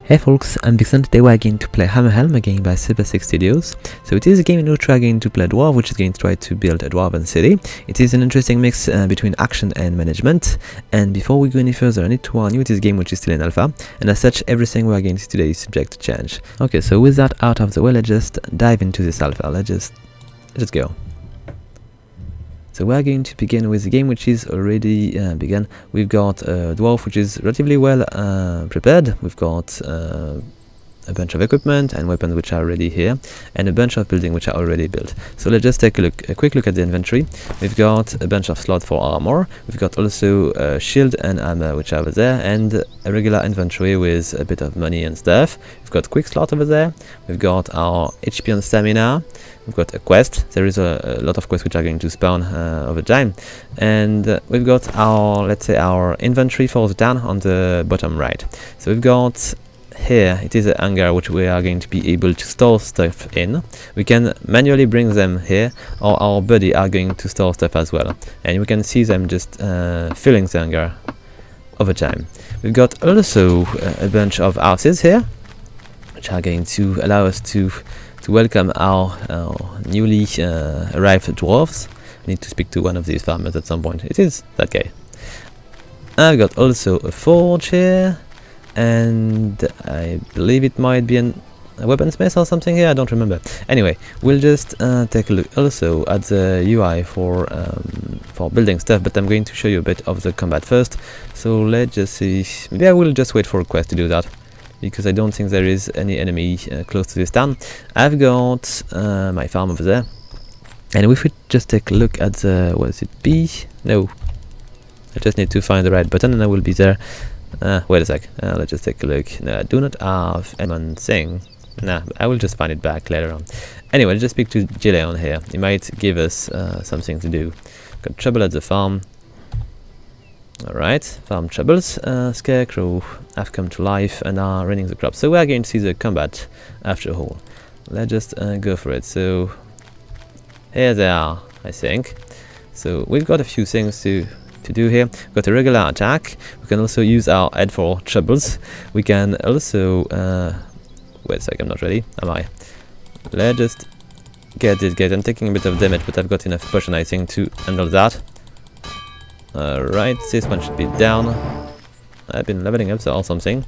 Hey folks, I'm Vixen. Today we're going to play HammerHelm, a game by Super 6 Studios. So it is a game in which we're going to play a dwarf, which is going to try to build a dwarven city. It is an interesting mix between action and management. And before we go any further, I need to warn you, it is a game which is still in alpha, and as such, everything we're going to see today is subject to change. Okay, so with that out of the way, let's just dive into this alpha. Let's just go. So we're going to begin with the game which is already begun. We've got a dwarf which is relatively well prepared. We've got a bunch of equipment and weapons which are already here, and a bunch of buildings which are already built. So let's just take a quick look at the inventory. We've got a bunch of slots for armor. We've got also shield and armor which are over there, and a regular inventory with a bit of money and stuff. We've got quick slot over there. We've got our HP and stamina. We've got a quest. There is a lot of quests which are going to spawn over time, and we've got our, let's say, our inventory falls down on the bottom right. So we've got here, it is a hangar which we are going to be able to store stuff in. We can manually bring them here, or our buddy are going to store stuff as well, and we can see them just filling the hangar over time. We've got also a bunch of houses here which are going to allow us to welcome our newly arrived dwarves. I need to speak to one of these farmers at some point. It is that guy. I've got also a forge here, and I believe it might be a weaponsmith or something here, I don't remember. Anyway, we'll just take a look also at the UI for building stuff, but I'm going to show you a bit of the combat first. So let's just see, maybe I will just wait for a quest to do that, because I don't think there is any enemy close to this town. I've got my farm over there, and if we just take a look at the, what is it, B? No, I just need to find the right button and I will be there. Wait a sec, let's just take a look. No, I do not have anyone thing. Nah, I will just find it back later on. Anyway, let's just speak to Gileon here. He might give us something to do. Got trouble at the farm. Alright, farm troubles. Scarecrow have come to life and are running the crops. So we are going to see the combat after all. Let's just go for it. So here they are, I think. So we've got a few things to do here. We've got a regular attack. We can also use our head for troubles. We can also wait a sec, I'm not ready, am I? Let's just get this guy. I'm taking a bit of damage, but I've got enough potion, I think, to handle that. Alright, this one should be down. I've been leveling up or something.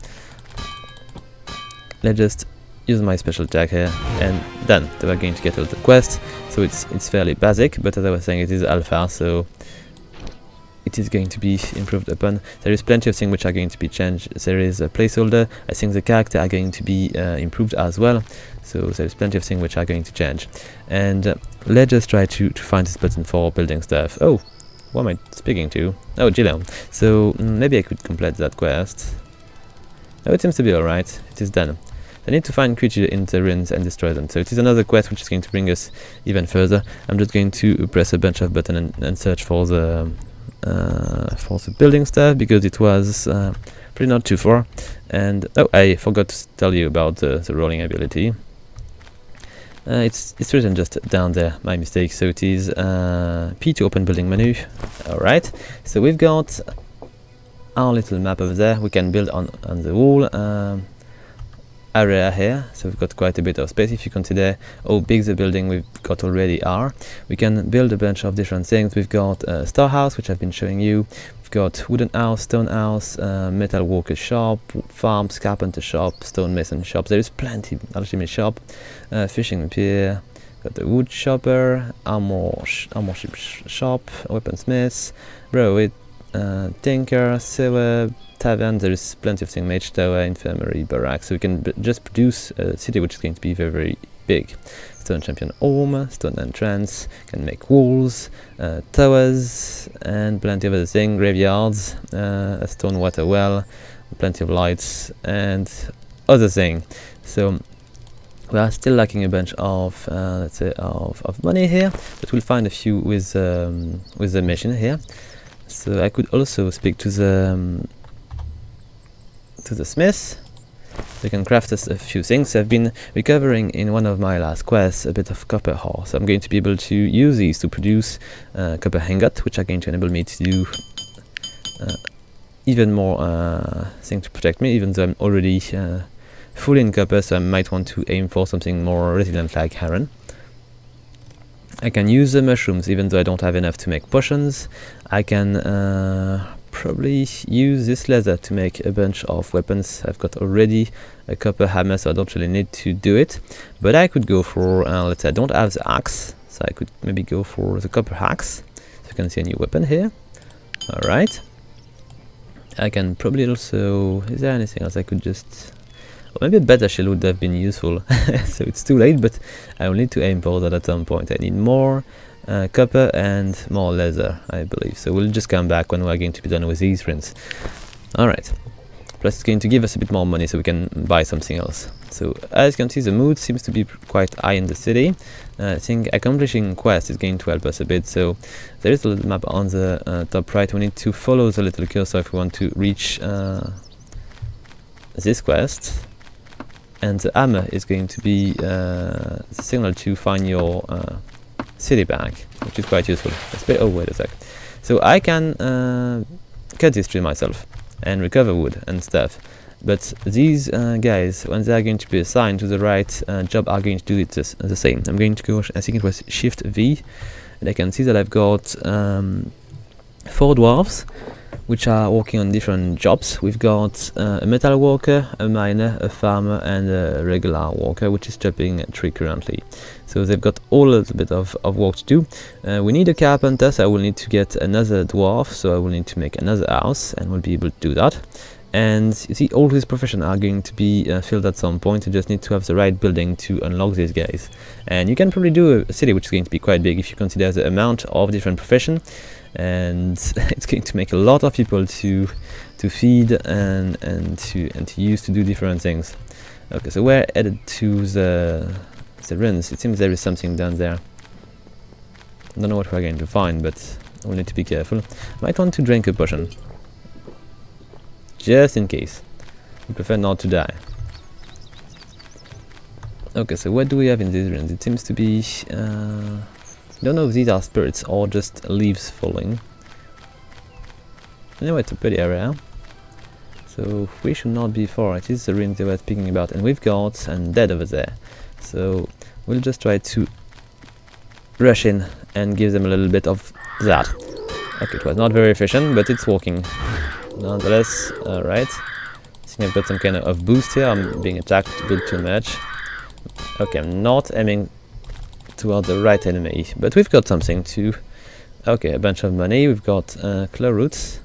Let's just use my special attack here, and then we're going to get all the quest. So it's fairly basic, but as I was saying, it is alpha, so it is going to be improved upon. There is plenty of things which are going to be changed. There is a placeholder. I think the character are going to be improved as well. So there's plenty of things which are going to change. And let's just try to find this button for building stuff. Oh, who am I speaking to? Oh, Gileon. So maybe I could complete that quest. Oh, it seems to be alright. It is done. I need to find creatures in the ruins and destroy them. So it is another quest which is going to bring us even further. I'm just going to press a bunch of buttons and search for the building stuff, because it was pretty not too far. And oh, I forgot to tell you about the rolling ability. It's written just down there, my mistake. So it is P to open building menu. Alright, so we've got our little map over there. We can build on the wall area here, so we've got quite a bit of space if you consider how big the building we've got already are. We can build a bunch of different things. We've got a storehouse, which I've been showing you. We've got wooden house, stone house, metal worker shop, farms, carpenter shop, stone mason shop. There is plenty. Alchemy shop, fishing pier, got the wood shopper, armor ship shop, weaponsmith, brewery, tinker, sewer, tavern. There is plenty of things, mage tower, infirmary, barracks. So we can just produce a city which is going to be very, very big. Stone champion home, stone entrance, can make walls, towers, and plenty of other things, graveyards, a stone water well, plenty of lights, and other thing. So we are still lacking a bunch of let's say of money here, but we'll find a few with the machine here. So I could also speak to the smith. They can craft us a few things. I've been recovering in one of my last quests a bit of copper ore, so I'm going to be able to use these to produce copper ingot, which are going to enable me to do even more things to protect me, even though I'm already fully in copper, so I might want to aim for something more resilient like iron. I can use the mushrooms even though I don't have enough to make potions. I can probably use this leather to make a bunch of weapons. I've got already a copper hammer, so I don't really need to do it. But I could go for, let's say I don't have the axe, so I could maybe go for the copper axe. So you can see a new weapon here. Alright. I can probably also, is there anything else I could just, well, maybe a better shield would have been useful. So it's too late, but I will need to aim for that at some point. I need more copper and more leather, I believe. So we'll just come back when we're going to be done with these runes. Alright. Plus it's going to give us a bit more money so we can buy something else. So as you can see, the mood seems to be quite high in the city. I think accomplishing quests is going to help us a bit. So there is a little map on the top right. We need to follow the little cursor if we want to reach this quest. And the hammer is going to be the signal to find your city back, which is quite useful. Oh, wait a sec. So I can cut this tree myself and recover wood and stuff. But these guys, when they are going to be assigned to the right job, are going to do it the same. I'm going to go, I think it was Shift V, and I can see that I've got 4 dwarves, which are working on different jobs. We've got a metal worker, a miner, a farmer, and a regular worker, which is chopping a tree currently. So they've got all a little bit of work to do. We need a carpenter, so I will need to get another dwarf, so I will need to make another house, and we'll be able to do that. And you see, all these professions are going to be filled at some point. You just need to have the right building to unlock these guys. And you can probably do a city which is going to be quite big if you consider the amount of different professions. And it's going to make a lot of people to feed and to use to do different things. Okay, so we're headed to the ruins. It seems there is something down there. I don't know what we're going to find, but we'll need to be careful. Might want to drink a potion, just in case. We prefer not to die. Okay, so what do we have in these ruins? It seems to be I don't know if these are spirits or just leaves falling. Anyway, it's a pretty area, so we should not be far. It is the ruins they were speaking about, and we've got undead over there. So we'll just try to rush in and give them a little bit of that. Okay, it was not very efficient, but it's working nonetheless. Alright, I think I've got some kind of boost here. I'm being attacked a bit too much. Okay, I'm not aiming toward the right enemy, but we've got something to. Okay, a bunch of money. We've got claw roots.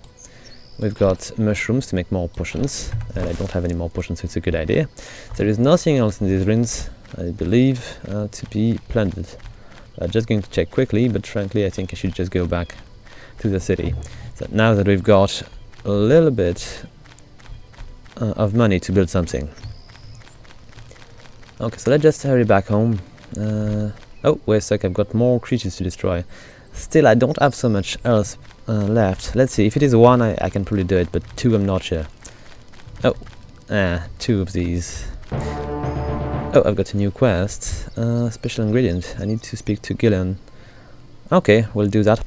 We've got mushrooms to make more potions. I don't have any more potions, so it's a good idea. There is nothing else in these ruins, I believe, to be planted. I'm just going to check quickly, but frankly I think I should just go back to the city. So now that we've got a little bit of money to build something. Okay, so let's just hurry back home. Oh, wait a sec, I've got more creatures to destroy. Still, I don't have so much else left. Let's see, if it is 1, I can probably do it, but 2 I'm not sure. Oh, 2 of these. Oh, I've got a new quest. Special ingredient. I need to speak to Gillian. Okay, we'll do that.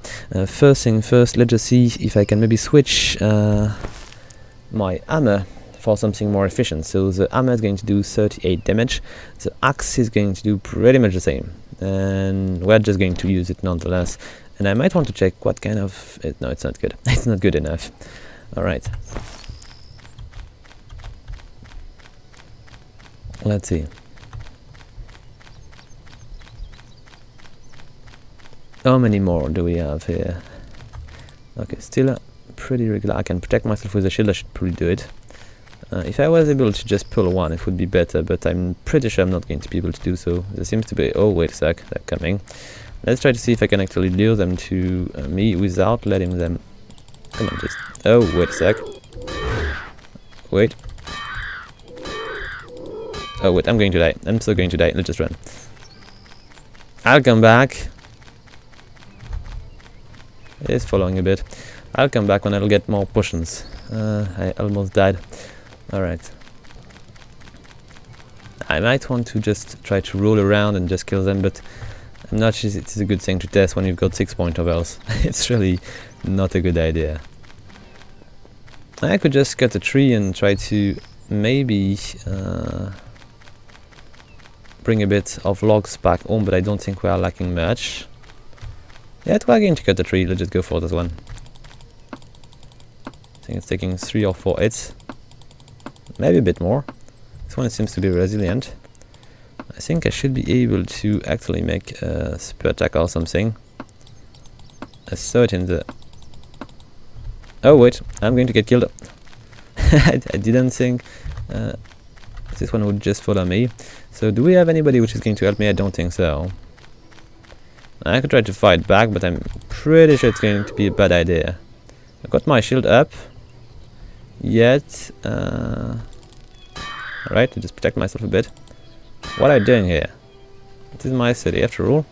First thing first, let's just see if I can maybe switch my hammer for something more efficient. So the hammer is going to do 38 damage. The axe is going to do pretty much the same. And we're just going to use it nonetheless. And I might want to check what kind of... no, it's not good. It's not good enough. Alright. Let's see. How many more do we have here? Okay, still pretty regular. I can protect myself with a shield. I should probably do it. If I was able to just pull 1, it would be better, but I'm pretty sure I'm not going to be able to do so. There seems to be... oh, wait a sec, they're coming. Let's try to see if I can actually lure them to me without letting them... come on, just... oh, wait a sec. Wait. Oh, wait, I'm going to die. I'm still going to die. Let's just run. I'll come back. It's following a bit. I'll come back when I'll get more potions. I almost died. Alright. I might want to just try to roll around and just kill them, but I'm not sure it's a good thing to test when you've got 6 point of health. It's really not a good idea. I could just cut a tree and try to maybe bring a bit of logs back home, but I don't think we are lacking much. Yeah, we're going to cut the tree. Let's just go for this one. I think it's taking 3 or 4 hits. Maybe a bit more. This one seems to be resilient. I think I should be able to actually make a spear attack or something. I saw it in the... Oh wait, I'm going to get killed. I didn't think this one would just follow me. So do we have anybody which is going to help me? I don't think so. I could try to fight back, but I'm pretty sure it's going to be a bad idea. I've got my shield up. Yet... Alright, to just protect myself a bit. What am I doing here? This is my city after all.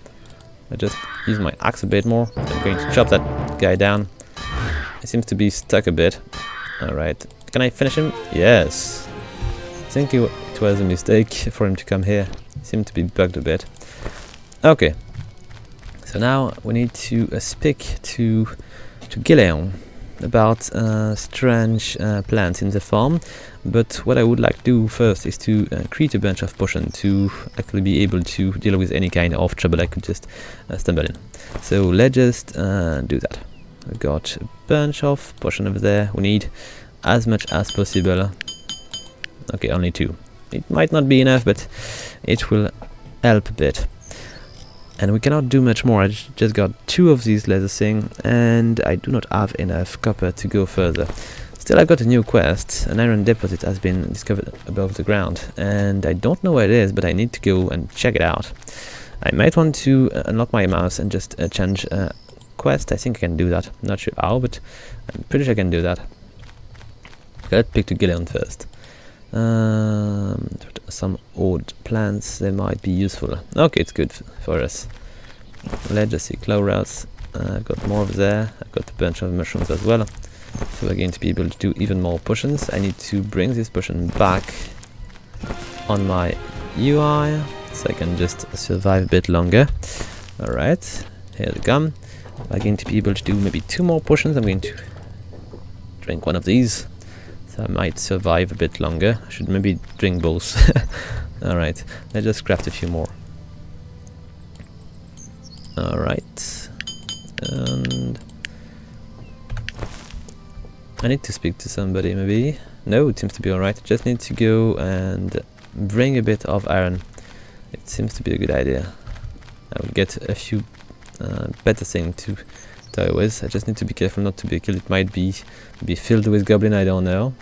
I just use my axe a bit more. I'm going to chop that guy down. He seems to be stuck a bit. Alright. Can I finish him? Yes. I think it was a mistake for him to come here. He seemed to be bugged a bit. Okay. So now we need to speak to Gileon about strange plants in the farm. But what I would like to do first is to create a bunch of potions to actually be able to deal with any kind of trouble I could just stumble in. So let's just do that. We've got a bunch of potions over there. We need as much as possible. Okay, only 2. It might not be enough, but it will help a bit. And we cannot do much more. I just got 2 of these leather things, and I do not have enough copper to go further. Still, I got a new quest. An iron deposit has been discovered above the ground, and I don't know where it is, but I need to go and check it out. I might want to unlock my mouse and just change quest. I think I can do that. I'm not sure how, but I'm pretty sure I can do that. Okay, let's pick to Gileon first. Some odd plants, they might be useful. Okay, it's good for us. Let's just see, Chlorus. I've got more over there. I've got a bunch of mushrooms as well. So we're going to be able to do even more potions. I need to bring this potion back on my UI so I can just survive a bit longer. Alright, here they come. I'm going to be able to do maybe 2 more potions. I'm going to drink one of these. So I might survive a bit longer. I should maybe drink both. Alright, let's just craft a few more. Alright. And I need to speak to somebody maybe. No, it seems to be alright. I just need to go and bring a bit of iron. It seems to be a good idea. I will get a few better things to die with. I just need to be careful not to be killed. It might be filled with goblin, I don't know.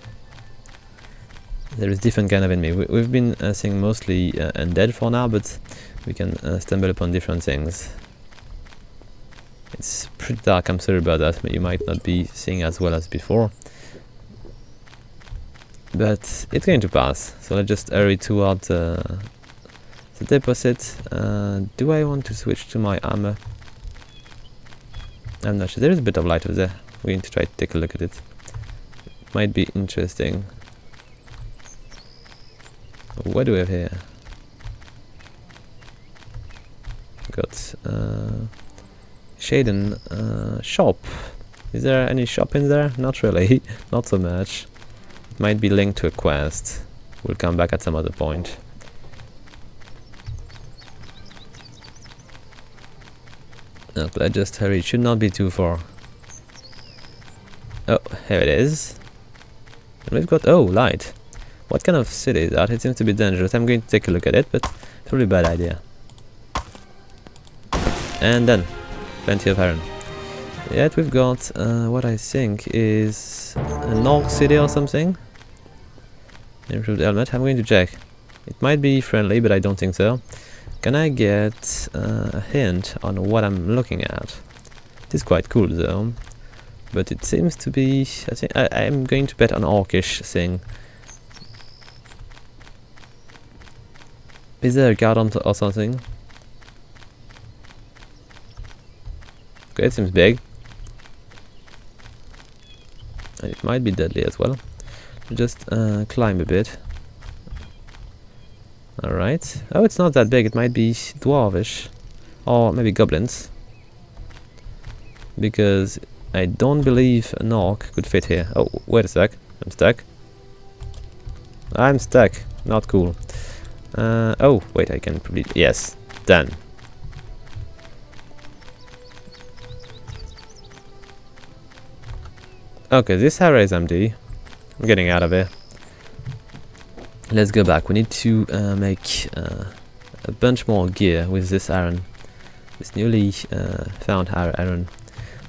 There is different kind of enemy. We've been seeing mostly undead for now, but we can stumble upon different things. It's pretty dark, I'm sorry about that, but you might not be seeing as well as before. But it's going to pass, so let's just hurry toward the deposit. Do I want to switch to my armor? I'm not sure. There is a bit of light over there. We're going to try to take a look at it. Might be interesting. What do we have here? Got Shaden shop. Is there any shop in there? Not really. Not so much. It might be linked to a quest. We'll come back at some other point. No, let's just hurry. It should not be too far. Oh, here it is. And we've got... oh, light. What kind of city is that? It seems to be dangerous. I'm going to take a look at it, but it's really a bad idea. And then, plenty of iron. Yet we've got what I think is an orc city or something. Improved helmet. I'm going to check. It might be friendly, but I don't think so. Can I get a hint on what I'm looking at? It is quite cool though, but it seems to be... I think I'm going to bet on orcish thing. Is there a guard on or something? Okay, it seems big. And it might be deadly as well. Just climb a bit. Alright. Oh, it's not that big. It might be dwarvish. Or maybe goblins. Because I don't believe an orc could fit here. Oh, wait a sec. I'm stuck. I'm stuck. Not cool. Oh, wait, I can probably... Yes, done. Okay, this area is empty. I'm getting out of here. Let's go back. We need to make a bunch more gear with this iron. This newly found iron.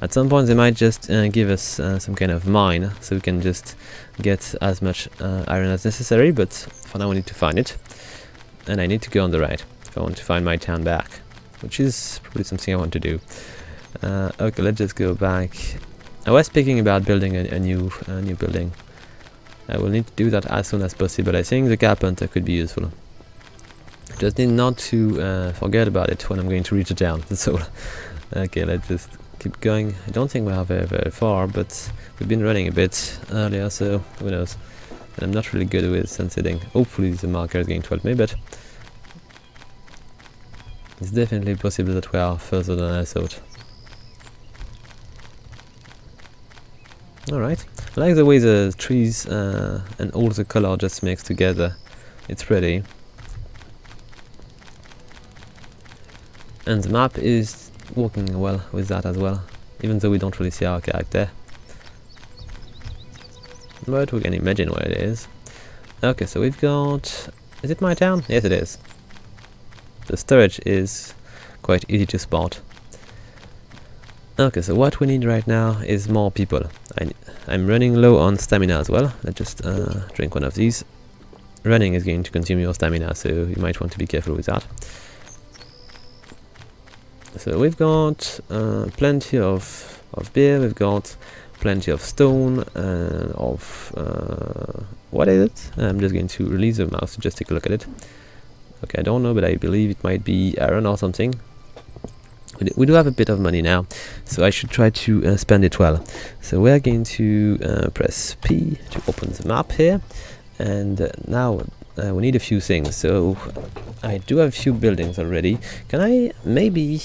At some point they might just give us some kind of mine, so we can just get as much iron as necessary, but for now we need to find it. And I need to go on the right if I want to find my town back, which is probably something I want to do. Okay, let's just go back. I was speaking about building a new building. I will need to do that as soon as possible. I think the carpenter could be useful. Just need not to forget about it when I'm going to reach the town, that's all. Okay, let's just keep going. I don't think we are very far, but we've been running a bit earlier, so who knows. And I'm not really good with sun-setting. Hopefully the marker is going to help me, but it's definitely possible that we are further than I thought. Alright, I like the way the trees and all the color just mix together. It's pretty. And the map is working well with that as well, even though we don't really see our character. But we can imagine where it is. Okay, so we've got... Is it my town? Yes, it is. The storage is quite easy to spot. Okay, so what we need right now is more people. I'm running low on stamina as well. Let's just drink one of these. Running is going to consume your stamina, so you might want to be careful with that. So we've got plenty of beer, we've got plenty of stone, what is it? I'm just going to release the mouse to just take a look at it. Okay, I don't know, but I believe it might be iron or something. We do have a bit of money now, so I should try to spend it well. So we're going to press P to open the map here, and now we need a few things. So I do have a few buildings already. Can I maybe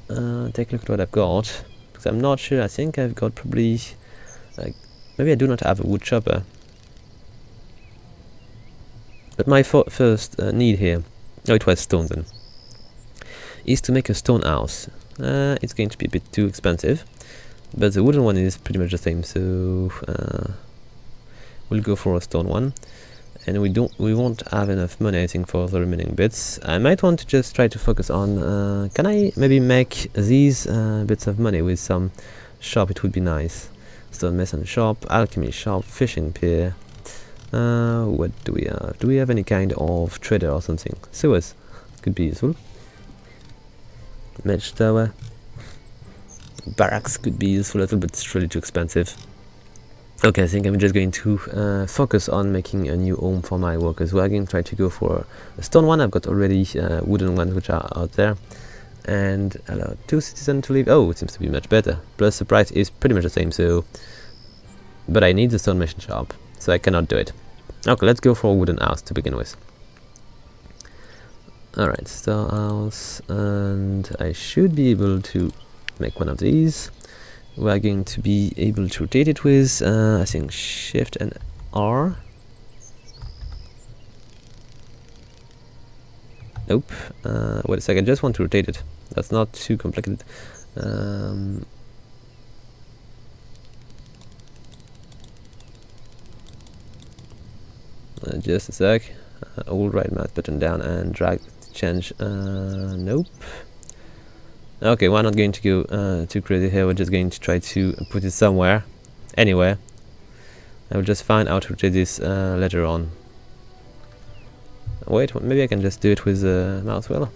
take a look at what I've got? Because I'm not sure. I think I've got probably... maybe I do not have a wood chopper. But my first need here... Oh, it was stone then. Is to make a stone house. It's going to be a bit too expensive. But the wooden one is pretty much the same, so... we'll go for a stone one. And we won't have enough money, I think, for the remaining bits. I might want to just try to focus on... can I maybe make these bits of money with some shop? It would be nice. Stonemason shop, alchemy shop, fishing pier. What do we have? Do we have any kind of trader or something? Sewers could be useful. Mage tower. Barracks could be useful a little, but it's really too expensive. Okay, I think I'm just going to focus on making a new home for my workers. We're going to try to go for a stone one. I've got already wooden ones which are out there. And allow 2 citizens to leave. Oh, it seems to be much better. Plus the price is pretty much the same, so... But I need the stonemason shop, so I cannot do it. Okay, let's go for a wooden house to begin with. Alright, star house, and I should be able to make one of these. We're going to be able to rotate it with, I think, Shift and R. Nope. Wait a second, I just want to rotate it. That's not too complicated. Just a sec. Hold right mouse button down and drag to change. Nope. Okay, we're not going to go too crazy here. We're just going to try to put it somewhere, anywhere. I will just find out how to rotate this later on. Wait, maybe I can just do it with the mouse wheel.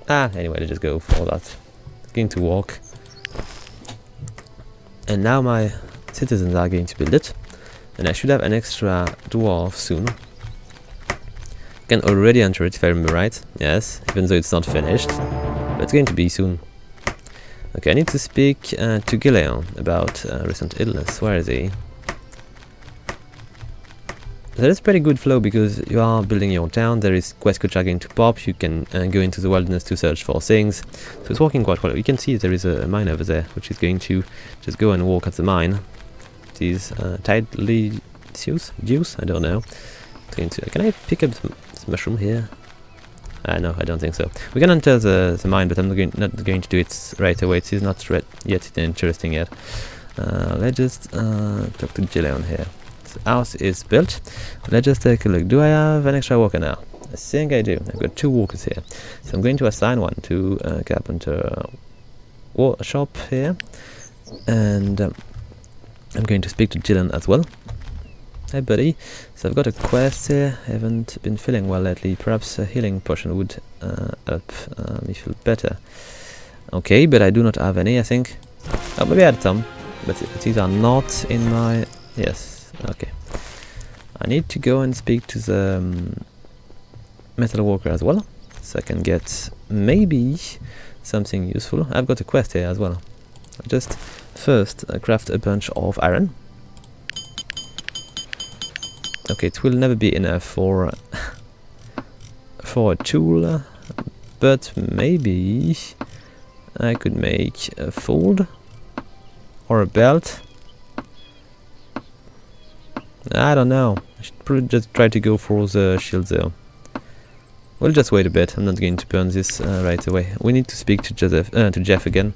Anyway, let's just go for that. It's going to work. And now my citizens are going to build it. And I should have an extra dwarf soon. Can already enter it if I remember right. Yes, even though it's not finished. But it's going to be soon. Okay, I need to speak to Gileon about recent illness. Where is he? That is pretty good flow because you are building your town. There is quests which are going to pop. You can go into the wilderness to search for things. So it's working quite well. You can see there is a mine over there, which is going to just go and walk at the mine these tidely juice. I don't know. Can I pick up this mushroom here? No, I don't think so. We can enter the mine, but I'm not going to do it right away. It is not yet interesting yet. Let's just talk to Gillian here. The house is built. Let's just take a look. Do I have an extra worker now? I think I do. I've got 2 workers here. So I'm going to assign one to carpenter shop here. And I'm going to speak to Gillian as well. Hey buddy, so I've got a quest here. I haven't been feeling well lately. Perhaps a healing potion would help me feel better. Okay, but I do not have any, I think. Oh, maybe I had some, but these are not in my... Yes, okay. I need to go and speak to the metal worker as well, so I can get maybe something useful. I've got a quest here as well. Just first craft a bunch of iron. Okay, it will never be enough for a tool, but maybe I could make a fold or a belt. I don't know. I should probably just try to go for the shield though. We'll just wait a bit. I'm not going to burn this right away. We need to speak to Jeff again,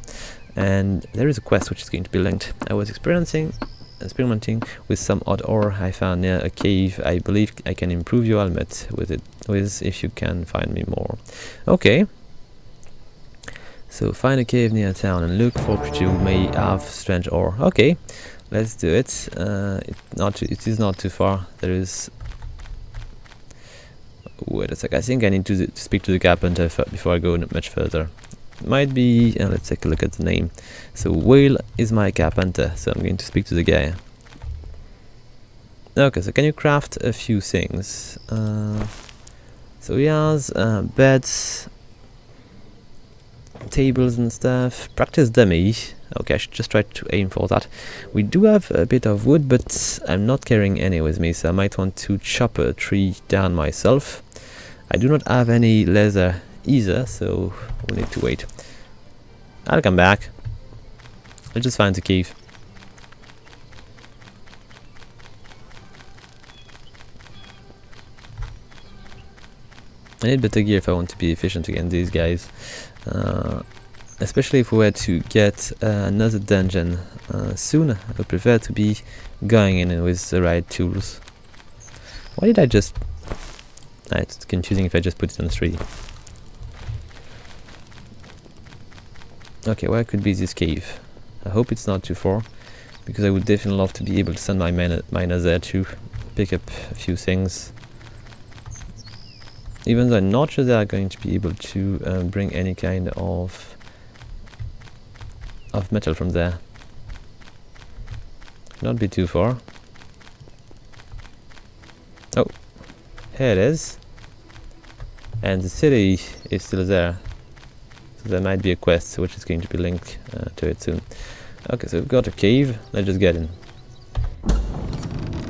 and there is a quest which is going to be linked. I was experimenting with some odd ore I found near a cave. I believe I can improve your helmet with if you can find me more. Okay. So find a cave near town and look for creatures who may have strange ore. Okay, let's do it. It is not too far. There is... Wait a sec. I think I need to speak to the carpenter before I go much further. Might be... let's take a look at the name. So Whale is my carpenter, so I'm going to speak to the guy. Okay, so can you craft a few things? So he has beds, tables and stuff. Practice dummy. Okay, I should just try to aim for that. We do have a bit of wood, but I'm not carrying any with me, so I might want to chop a tree down myself. I do not have any leather either, so we'll need to wait. I'll come back. I'll just find the cave. I need better gear if I want to be efficient against these guys. Especially if we were to get another dungeon soon. I would prefer to be going in with the right tools. Why did I just... it's confusing if I just put it on 3. Okay, where could be this cave? I hope it's not too far, because I would definitely love to be able to send my miner there to pick up a few things. Even though I'm not sure they are going to be able to bring any kind of metal from there. Not be too far. Oh, here it is. And the city is still there. So there might be a quest which is going to be linked to it soon. Okay, so we've got a cave. Let's just get in.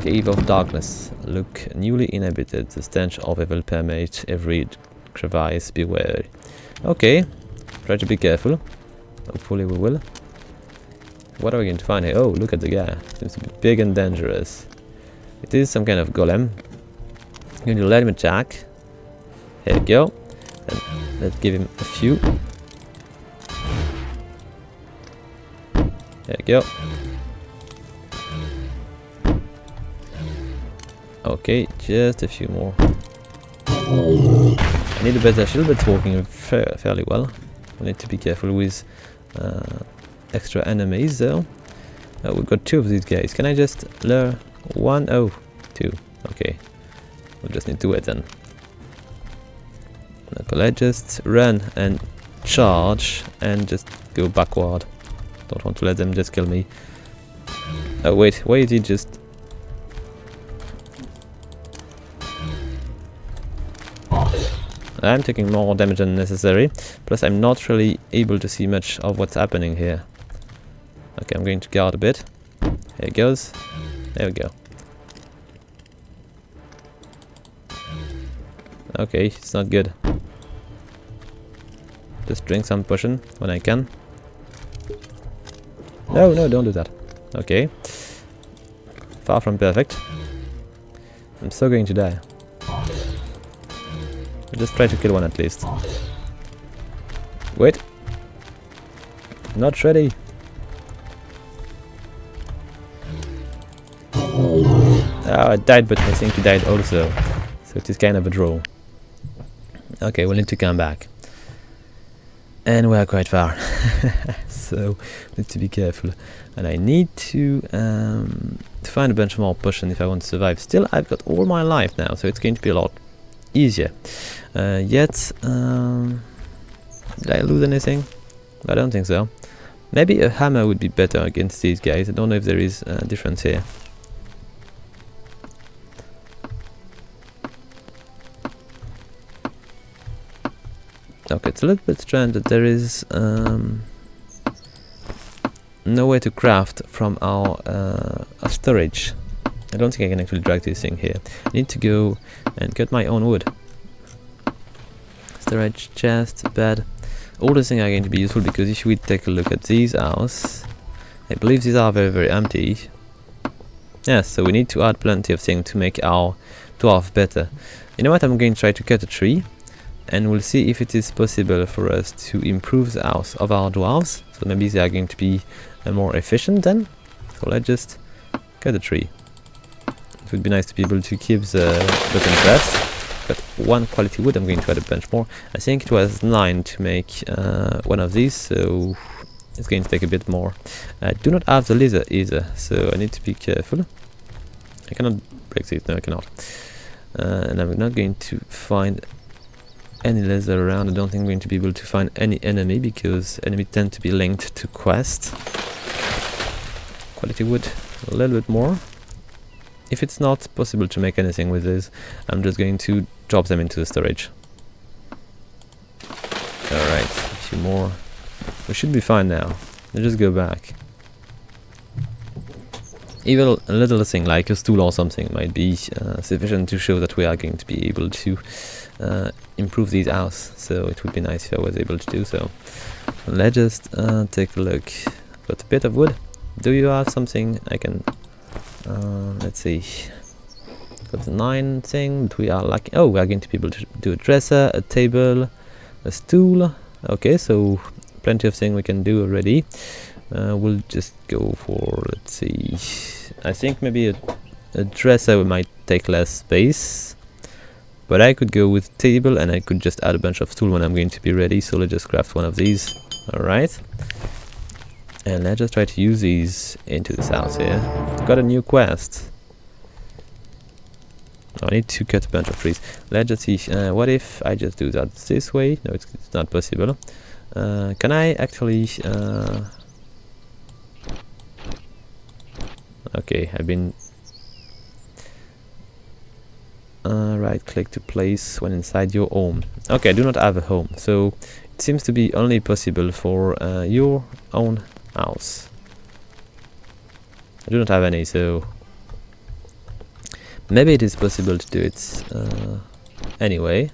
Cave of Darkness. Look newly inhabited. The stench of evil permeates every crevice. Beware. Okay. Try to be careful. Hopefully we will. What are we going to find here? Oh, look at the guy. Seems to be big and dangerous. It is some kind of golem. I'm going to let him attack. Here we go. And let's give him a few. There we go. Okay, just a few more. I need a better shield, but it's working fairly well. I need to be careful with extra enemies though. We've got 2 of these guys. Can I just lure 1? Oh, 2. Okay. We'll just need to wait then. Okay, let's just run and charge and just go backward. Don't want to let them just kill me. Oh wait, why did he just... I'm taking more damage than necessary, plus I'm not really able to see much of what's happening here. Okay, I'm going to guard a bit. Here it goes. There we go. Okay, it's not good. Just drink some potion when I can. No, no, don't do that. Okay. Far from perfect. I'm so going to die. I'll just try to kill one at least. Wait. Not ready. Oh, I died, but I think he died also. So it is kind of a draw. Okay, we'll need to come back. And we are quite far. So need to be careful. And I need to find a bunch more potion if I want to survive. Still, I've got all my life now, so it's going to be a lot easier. Yet, did I lose anything? I don't think so. Maybe a hammer would be better against these guys. I don't know if there is a difference here. Okay, it's a little bit strange that there is no way to craft from our storage. I don't think I can actually drag this thing here. I need to go and cut my own wood. Storage, chest, bed. All these things are going to be useful because if we take a look at these houses, I believe these are very, very empty. Yes, so we need to add plenty of things to make our dwarf better. You know what? I'm going to try to cut a tree, and we'll see if it is possible for us to improve the house of our dwarves. So maybe they are going to be more efficient then. So let's just cut a tree. It would be nice to be able to keep the button pressed. Got one quality wood. I'm going to add a bunch more. I think it was 9 to make one of these, so it's going to take a bit more. I do not have the leather either, so I need to be careful. I cannot break this. No, I cannot. And I'm not going to find any leather around. I don't think I'm going to be able to find any enemy because enemies tend to be linked to quests. Quality wood, a little bit more. If it's not possible to make anything with this, I'm just going to drop them into the storage. Alright, a few more. We should be fine now. Let's just go back. Even a little thing like a stool or something might be sufficient to show that we are going to be able to improve these houses. So it would be nice if I was able to do so. Let's just take a look. Got a bit of wood. Do you have something I can... let's see. Got the 9 thing, but we are lacking. Oh, we are going to be able to do a dresser, a table, a stool. Okay, so plenty of things we can do already. We'll just go for, let's see. I think maybe a dresser might take less space, but I could go with table and I could just add a bunch of stool when I'm going to be ready. So let's just craft one of these. All right. And let's just try to use these into this house here. Got a new quest. I need to cut a bunch of trees. Let's just see. What if I just do that this way? No, it's not possible. Can I actually... okay, I've been... right click to place when inside your home. Okay, I do not have a home. So it seems to be only possible for your own house. I do not have any, so maybe it is possible to do it anyway.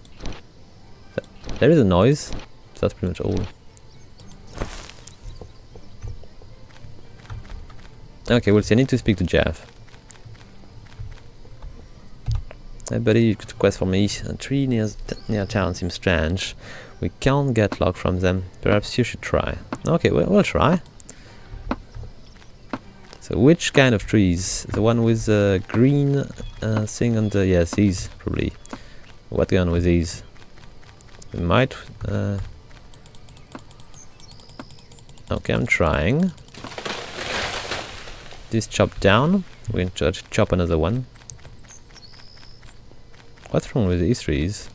There is a noise, so that's pretty much all. Okay, we'll see. I need to speak to Jeff. Hey buddy, you could quest for me. A tree near town seems strange. We can't get luck from them. Perhaps you should try. Okay, we'll try. So which kind of trees? The one with the green thing on the... yes, these probably. What gun with these? We might... okay, I'm trying. This chopped down. We're going to chop another one. What's wrong with these trees?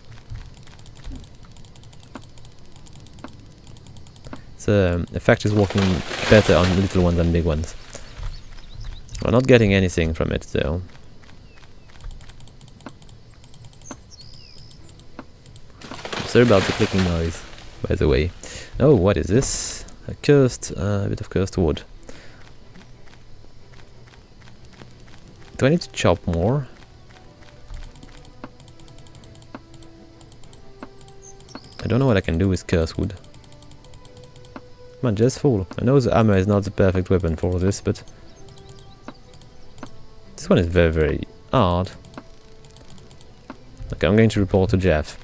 The effect is working better on little ones than big ones. We're not getting anything from it though. Sorry about the clicking noise, by the way. Oh, what is this? A cursed, bit of cursed wood. Do I need to chop more? I don't know what I can do with cursed wood. Come on, just fall. I know the hammer is not the perfect weapon for this, but This one is very, very odd. Okay, I'm going to report to Jeff.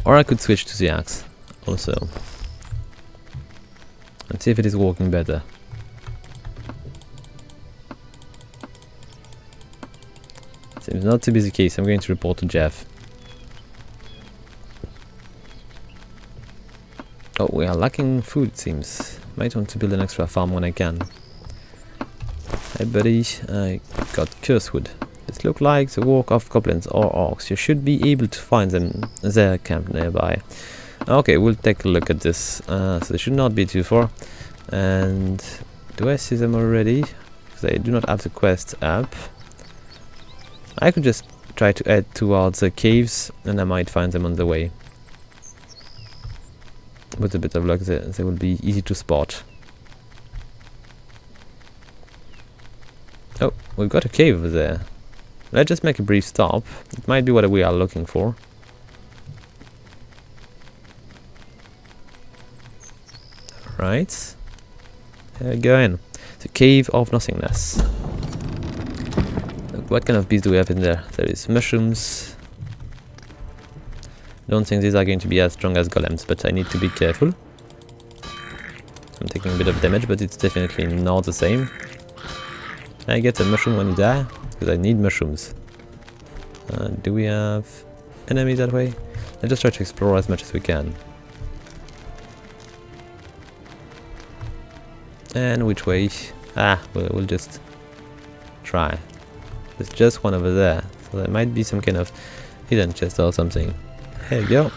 Or I could switch to the axe also. And see if it is working better. Seems not to be the case. I'm going to report to Jeff. Oh, we are lacking food, it seems. Might want to build an extra farm when I can. Hey buddy, I got curse wood. This looks like the work of goblins or orcs. You should be able to find them, their camp nearby. Okay, we'll take a look at this. So they should not be too far. And do I see them already? Because I do not have the quest app. I could just try to head towards the caves and I might find them on the way. With a bit of luck, they will be easy to spot. Oh, we've got a cave over there. Let's just make a brief stop. It might be what we are looking for. Right. Here we go in. The Cave of Nothingness. Look, what kind of bees do we have in there? There is mushrooms. Don't think these are going to be as strong as golems, but I need to be careful. I'm taking a bit of damage, but it's definitely not the same. Can I get a mushroom when you die? Because I need mushrooms. Do we have enemies that way? Let's just try to explore as much as we can. And which way? We'll just try. There's just one over there, so there might be some kind of hidden chest or something. There you go.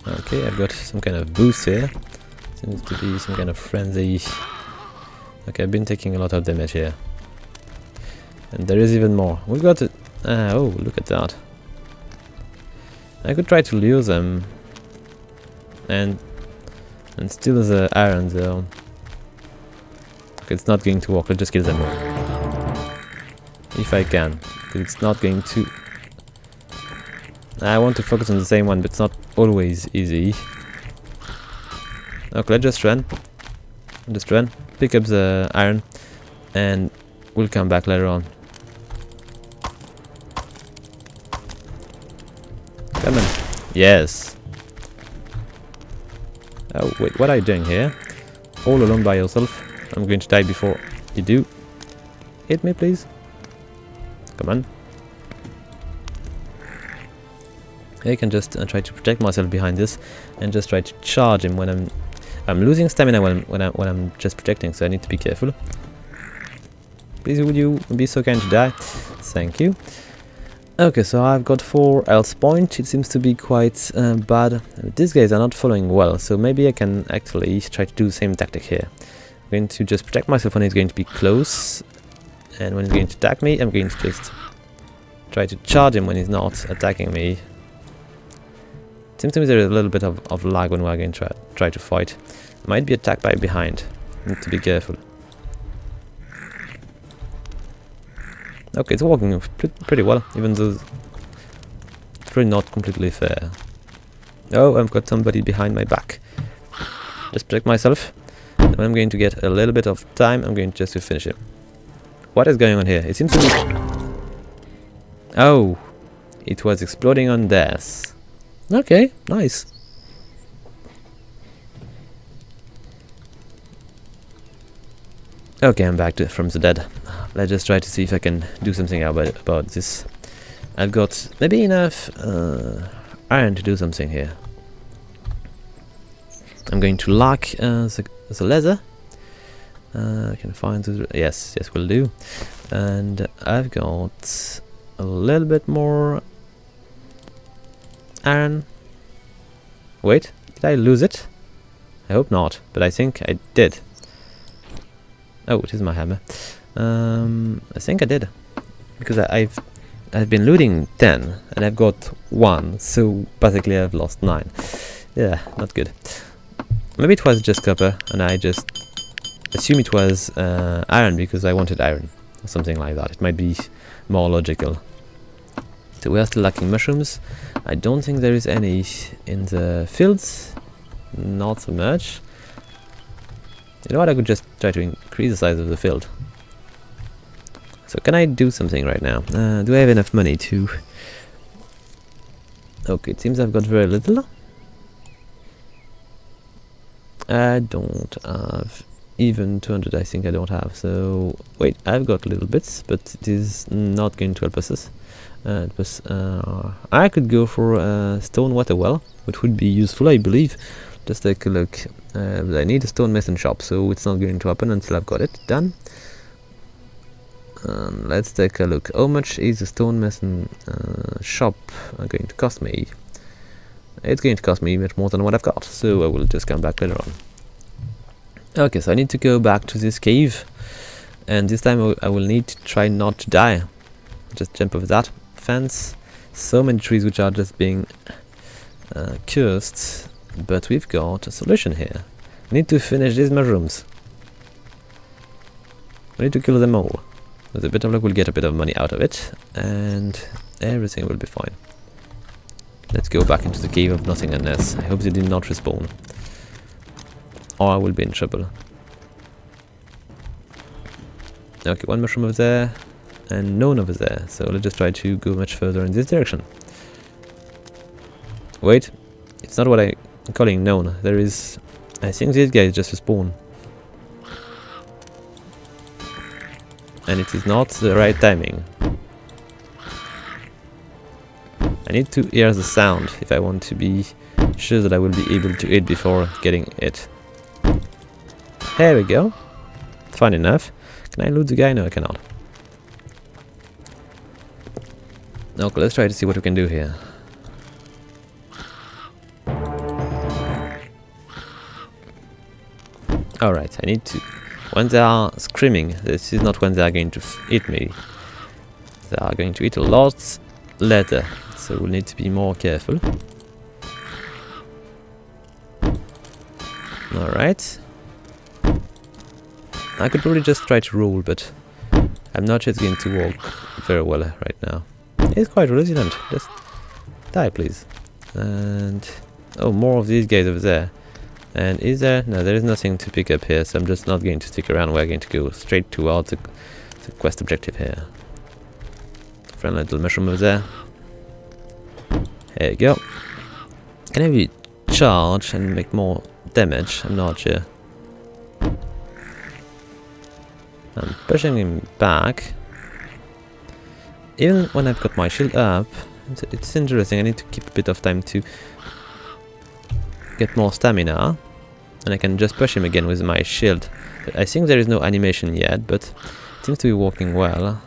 Okay, I've got some kind of boost here. Seems to be some kind of frenzy. Okay, I've been taking a lot of damage here. And there is even more. We've got it. Oh, look at that. I could try to lure them and steal the iron though. Okay, it's not going to work. Let's just kill them all. If I can, because it's not going to. I want to focus on the same one, but it's not always easy. Okay, let's just run. Just run. Pick up the iron, and we'll come back later on. Come on. Yes. Oh, wait, what are you doing here? All alone by yourself? I'm going to die before you do. Hit me, please. Come on. I can just try to protect myself behind this and just try to charge him when I'm losing stamina when I'm just protecting, so I need to be careful. Please, would you be so kind to die? Thank you. Okay, so I've got 4 health points. It seems to be quite bad. These guys are not following well, so maybe I can actually try to do the same tactic here. I'm going to just protect myself when he's going to be close, and when he's going to attack me, I'm going to just try to charge him when he's not attacking me. It seems to me there's a little bit of lag when we're going to try to fight. Might be attacked by behind. Need to be careful. Okay, it's working pretty well, even though it's probably not completely fair. Oh, I've got somebody behind my back. Just protect myself. And when I'm going to get a little bit of time, I'm going just to finish him. What is going on here? It seems to be... Oh, it was exploding on death. Okay, nice. Okay, I'm back from the dead. Let's just try to see if I can do something about this. I've got maybe enough iron to do something here. I'm going to lock the leather. I can find the... Yes, will do. And I've got a little bit more iron. Wait, did I lose it? I hope not, but I think I did. Oh, it is my hammer. I think I did, because I've been looting 10 and I've got 1, so basically I've lost 9. Yeah, not good. Maybe it was just copper and I just assume it was iron because I wanted iron or something like that. It might be more logical. So we are still lacking mushrooms. I don't think there is any in the fields. Not so much. You know what, I could just try to increase the size of the field. So can I do something right now? Do I have enough money to... Okay, it seems I've got very little. I don't have even 200, I think I don't have. So, wait, I've got little bits, but it is not going to help us. I could go for a stone water well, which would be useful, I believe. Just take a look. But I need a stonemason shop, so it's not going to happen until I've got it done. Let's take a look. How much is a stonemason shop going to cost me? It's going to cost me much more than what I've got, so I will just come back later on. Okay, so I need to go back to this cave, and this time I will need to try not to die. Just jump over that fence. So many trees which are just being cursed, but we've got a solution here. We need to finish these mushrooms. We need to kill them all. With a bit of luck we'll get a bit of money out of it, and everything will be fine. Let's go back into the cave of nothingness. I hope they did not respawn, or I will be in trouble. Okay, one mushroom over there, and none over there. So let's just try to go much further in this direction. Wait, it's not what I'm calling known. There is... I think this guy is just respawn. And it is not the right timing. I need to hear the sound if I want to be sure that I will be able to hit before getting it. There we go. Fine enough. Can I loot the guy? No, I cannot. Okay, let's try to see what we can do here. Alright, I need to... When they are screaming, this is not when they are going to eat me. They are going to eat a lot later, so we'll need to be more careful. Alright. I could probably just try to roll, but I'm not sure it's going to work very well right now. It's quite resilient. Just die, please. And... oh, more of these guys over there. And is there... no, there is nothing to pick up here, so I'm just not going to stick around. We're going to go straight towards the quest objective here. Friendly little mushroom over there. There you go. Can I maybe charge and make more damage? I'm not sure. I'm pushing him back. Even when I've got my shield up, it's interesting. I need to keep a bit of time to get more stamina, and I can just push him again with my shield. I think there is no animation yet, but it seems to be working well.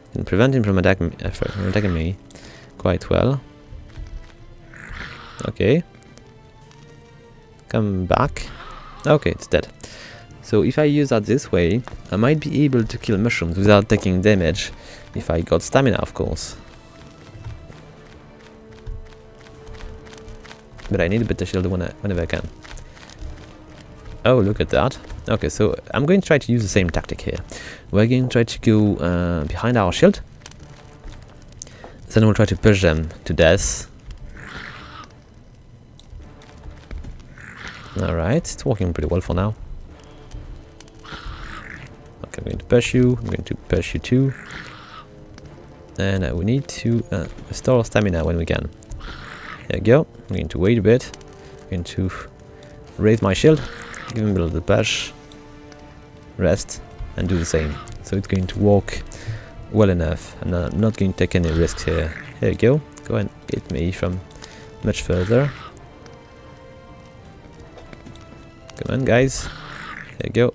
I can prevent him from attacking me quite well. Okay. Come back. Okay, it's dead. So if I use that this way, I might be able to kill mushrooms without taking damage, if I got stamina, of course. But I need a bit of shield whenever I can. Oh, look at that. Okay, so I'm going to try to use the same tactic here. We're going to try to go behind our shield. Then we'll try to push them to death. Alright, it's working pretty well for now. Okay, I'm going to push you. I'm going to push you too. And we need to restore stamina when we can. There we go. I'm going to wait a bit. I'm going to raise my shield, give him a little push, rest, and do the same. So it's going to work well enough. I'm not going to take any risks here. Here we go. Go and hit me from much further. Come on, guys. There you go.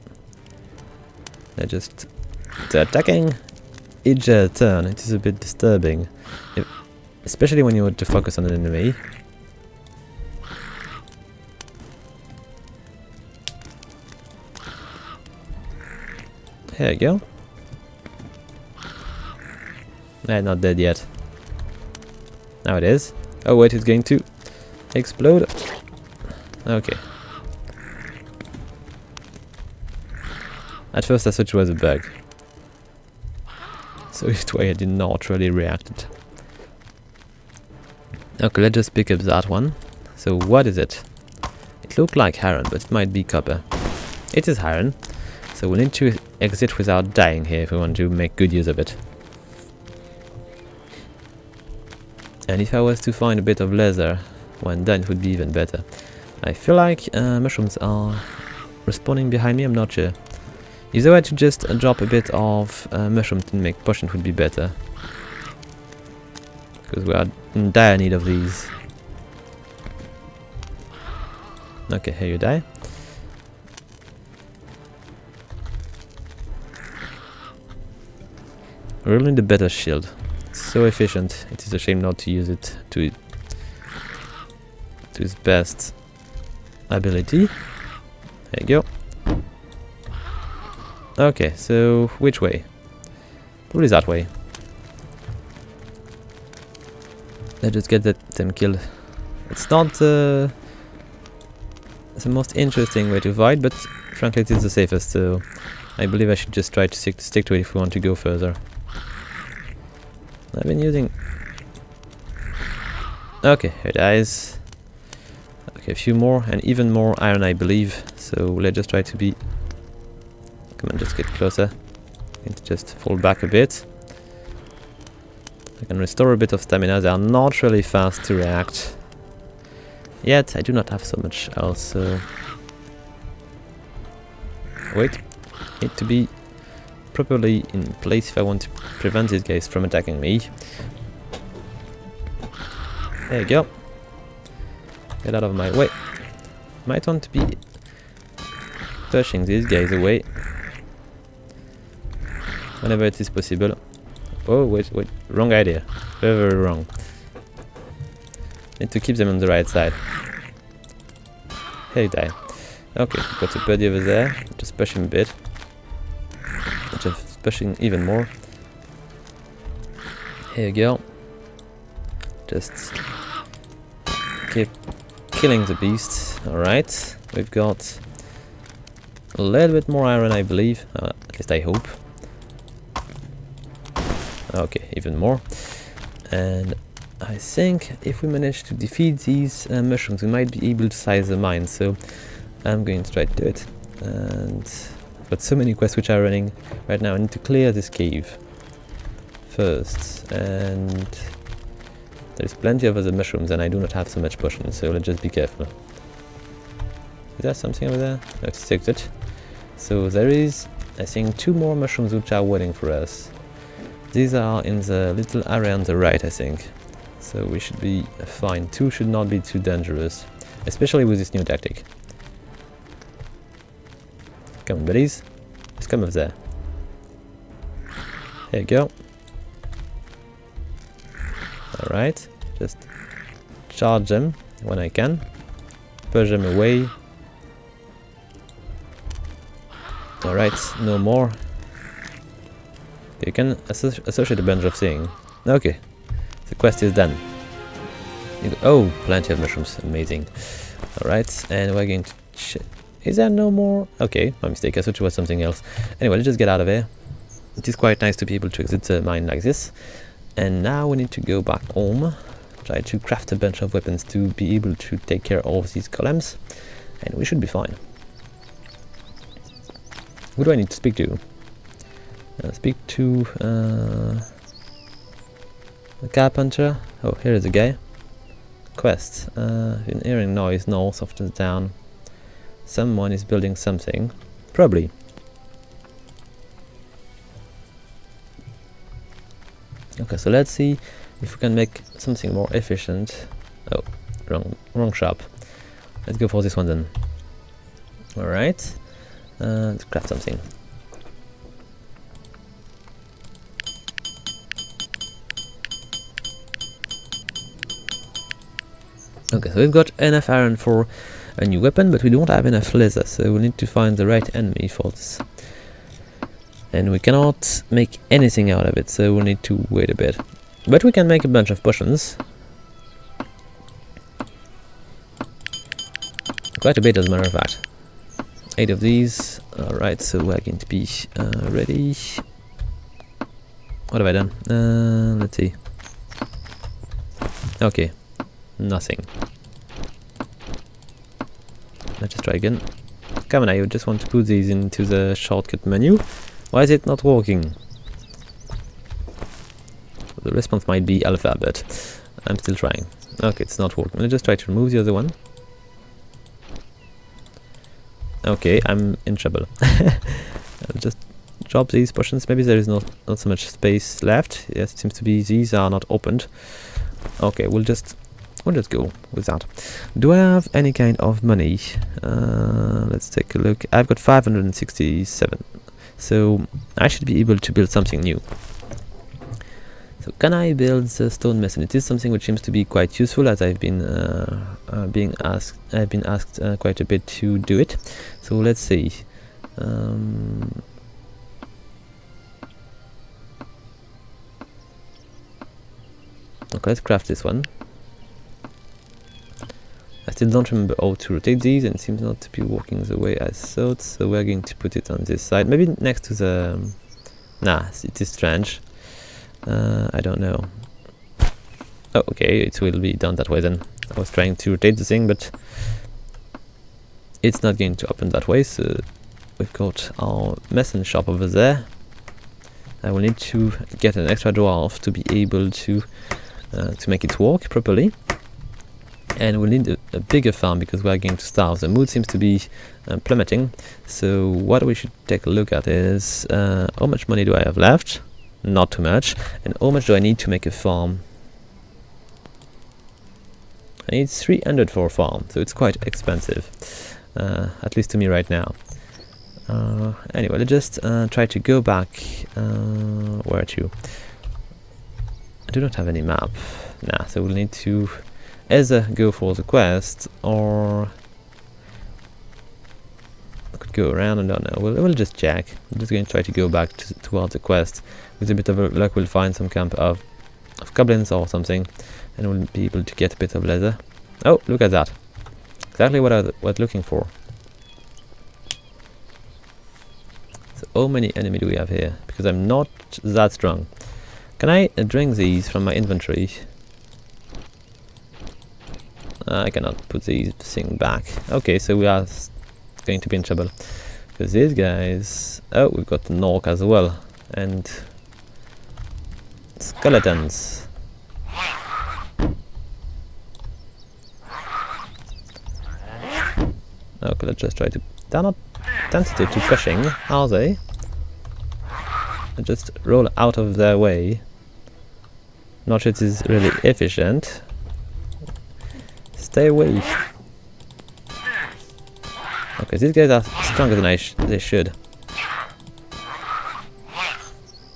They're just... they're attacking each turn. It is a bit disturbing. Especially when you want to focus on an enemy. There you go. Not dead yet. Now it is. Oh wait, it's going to explode. Okay. At first I thought it was a bug. So it's why I did not really react. Okay, let's just pick up that one. So what is it? It looked like iron, but it might be copper. It is iron, so we need to exit without dying here if we want to make good use of it. And if I was to find a bit of leather when done, it would be even better. I feel like mushrooms are respawning behind me, I'm not sure. If I were to just drop a bit of mushrooms to make potion, it would be better. Because we are in dire need of these. Okay, here you die. We really need a better shield. It's so efficient. It is a shame not to use it to its best ability. There you go. Okay, so which way? Probably that way. Let's just get them killed. It's not the most interesting way to avoid, but frankly it is the safest, so I believe I should just try to stick to it if we want to go further. I've been using... Okay, here it is. Okay, a few more, and even more iron I believe, so let's just try to be... Come on, just get closer. And just fall back a bit. I can restore a bit of stamina. They are not really fast to react. Yet, I do not have so much else, so... Wait. Need to be properly in place if I want to prevent these guys from attacking me. There you go. Get out of my way. Might want to be pushing these guys away whenever it is possible. Oh, wait, wrong idea. Very, very wrong. Need to keep them on the right side. Here you die. Okay, got a buddy over there. Just push him a bit. Just pushing even more. Here you go. Just keep killing the beast. Alright. We've got a little bit more iron, I believe. At least I hope. Okay, even more. And I think if we manage to defeat these mushrooms, we might be able to size the mine. So I'm going to try to do it. And I've got so many quests which are running right now. I need to clear this cave first. And there's plenty of other mushrooms, and I do not have so much potion. So let's just be careful. Is there something over there? Let's take it. So there is, I think, 2 more mushrooms which are waiting for us. These are in the little area on the right, I think. So we should be fine. 2 should not be too dangerous, especially with this new tactic. Come on, buddies. Just come over there. There you go. Alright. Just charge them when I can. Push them away. Alright, no more. You can associate a bunch of things. Okay, the quest is done. Oh, plenty of mushrooms, amazing. Alright, and we're going to... Is there no more? Okay, my mistake, I thought it was something else. Anyway, let's just get out of here. It is quite nice to be able to exit the mine like this. And now we need to go back home. Try to craft a bunch of weapons to be able to take care of these golems. And we should be fine. Who do I need to speak to? Speak to the carpenter. Oh, here is a guy. Quest. Been hearing noise north of the town. Someone is building something. Probably. Okay, so let's see if we can make something more efficient. Oh, wrong shop. Let's go for this one then. Alright. Let's craft something. Okay, so we've got enough iron for a new weapon, but we don't have enough leather, so we need to find the right enemy for this. And we cannot make anything out of it, so we'll need to wait a bit. But we can make a bunch of potions. Quite a bit, as a matter of fact. 8 of these. Alright, so we're going to be ready. What have I done? Let's see. Okay. Nothing. Let's just try again. Come on, I just want to put these into the shortcut menu. Why is it not working? The response might be alpha, but I'm still trying. Okay, it's not working. Let's just try to remove the other one. Okay, I'm in trouble. I'll just drop these potions. Maybe there is not so much space left. Yes, it seems to be these are not opened. Okay, we'll just go with that. Do I have any kind of money? Let's take a look. I've got 567, so I should be able to build something new. So can I build the stone mason? It is something which seems to be quite useful, as I've been asked quite a bit to do it. So let's see. Okay, let's craft this one. I still don't remember how to rotate these, and it seems not to be working the way I thought, so we're going to put it on this side, maybe next to the... Nah, it is strange. I don't know. Oh, okay, it will be done that way then. I was trying to rotate the thing, but it's not going to open that way, so we've got our mason shop over there. I will need to get an extra dwarf to be able to make it work properly. And we'll need a bigger farm because we're going to starve. The mood seems to be plummeting. So what we should take a look at is how much money do I have left? Not too much. And how much do I need to make a farm? I need 300 for a farm, so it's quite expensive, at least to me right now. Anyway, let's just try to go back. Where to? I do not have any map. Nah, so we'll need to either go for the quest, or I could go around. I don't know. We'll just check. I'm just going to try to go back towards the quest. With a bit of luck, we'll find some camp of goblins or something, and we'll be able to get a bit of leather. Oh, look at that! Exactly what I was looking for. So, how many enemy do we have here? Because I'm not that strong. Can I drink these from my inventory? I cannot put these thing back. Okay, so we are going to be in trouble. Because these guys... Oh, we've got the Nork as well. And... skeletons. Okay, let's just try to... They're not sensitive to pushing, are they? Let's just roll out of their way. Not sure it is really efficient. Stay away. Okay, these guys are stronger than they should.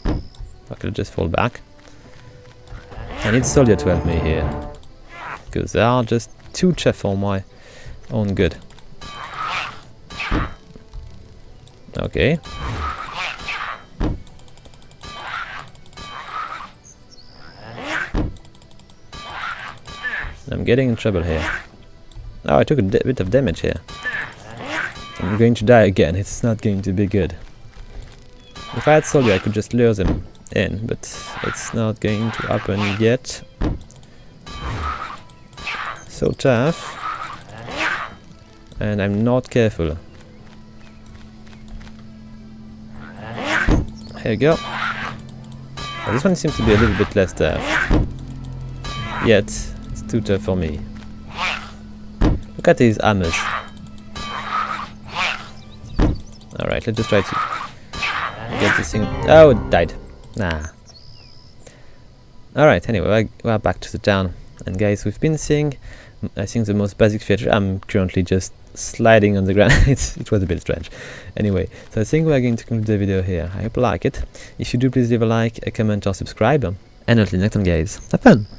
Okay, let's just fall back. I need soldier to help me here, because they are just too tough for my own good. Okay. I'm getting in trouble here. Oh, I took a bit of damage here. I'm going to die again. It's not going to be good. If I had soldier, I could just lure them in, but it's not going to happen yet. So tough. And I'm not careful. Here we go. Oh, this one seems to be a little bit less tough. Yet, it's too tough for me. Look at these hammers. Alright, let's just try to get this thing... Oh, it died. Nah. Alright, anyway, we're back to the town. And guys, we've been seeing, I think, the most basic feature. I'm currently just sliding on the ground. It was a bit strange. Anyway, so I think we're going to conclude the video here. I hope you like it. If you do, please leave a like, a comment, or subscribe. And until next time, guys, have fun!